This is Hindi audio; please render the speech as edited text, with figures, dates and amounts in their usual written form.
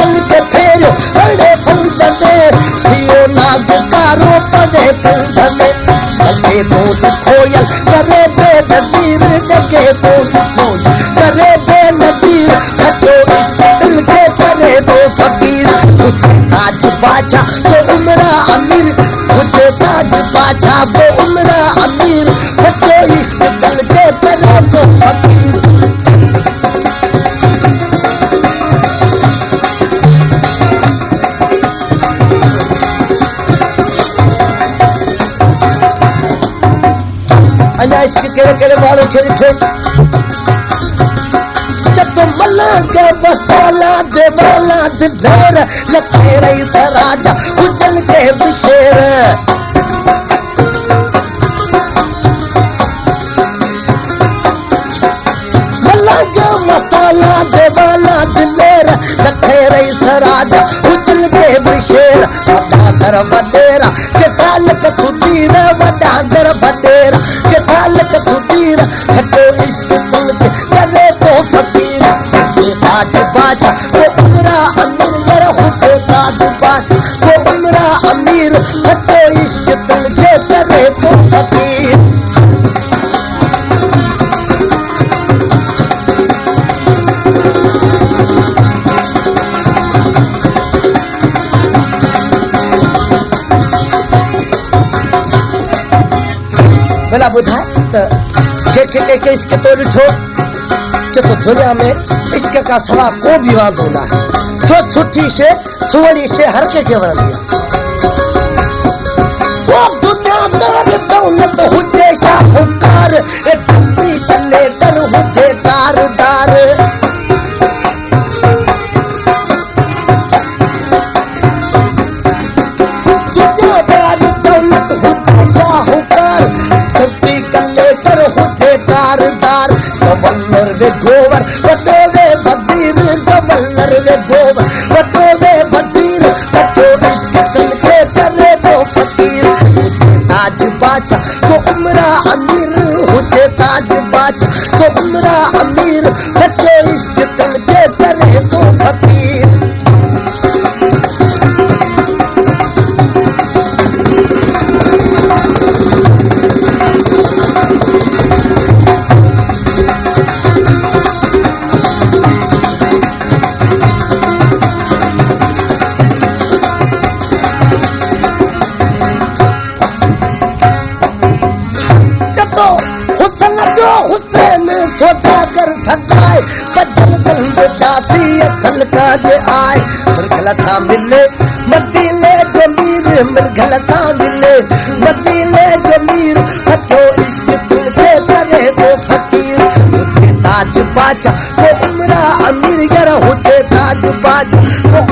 दिल के फेरो बड़े फल बने थियो नाग कारो पड़े फल बने लगे बोल खोयल करे बेनजीर लगे बोल खोल करे बेनजीर हटो इश्क दिल के करे दो फकीर तुझे ताज बाजा वो उमरा अमीर तुझे ताज बाजा वो उमरा अमीर हटो इश्क दिल के करे दो फकीर अना इश्क केड़े केड़े माण्हू खे ॾिठो जब मल के बस्तोला देवाला दिलेर लखे रही सराजा उजल के बिशेर मल के मस्तोला देवाला दिलेर लखे रही सराजा उजल के बिशेर वॾा दर वॾेरा के साल का सुधीर वॾा दर वॾेरा के साल का सुधीर हटो इश्क दिल के करे तो फकीर ताज बाजा वो उमरा अमीर जरा हुते ताज बाजा वो उमरा अमीर हटो इश्क दिल के करे तो फकीर भला बुधाए के इश्क तो ॾिठो छो तो दुनिया में इश्क का सवा को भी वांदो ना है छो सुठी शे सुवणी शे हर के वणंदी वो दुनिया में दौलत हुजे शाहूकार ए धरती तले दर हुजे दारदार दुनियादार दौलत हुजे शाहूकार धरती तले दर हुजे दारदार गवर्नर वे गोवर वटो वे वजीर गवर्नर वे गोवर वटो वे वजीर वटो इश्क दिल के करे दो फकीर हुजे ताज बाजा वो उमरा अमीर हुजे ताज बाजा वो उमरा अमीर वटो इश्क दिल के करे दो फकीर सौदागर सजाए बदल दल दासी असल काज आए मरघल सा मिले मदीने जो मीर मरघल सा मिले मदीने जो मीर सचो इश्क दिल के करे दो फकीर हुजे ताज बाजा वो उमरा अमीर यार हुजे ताज बाजा वो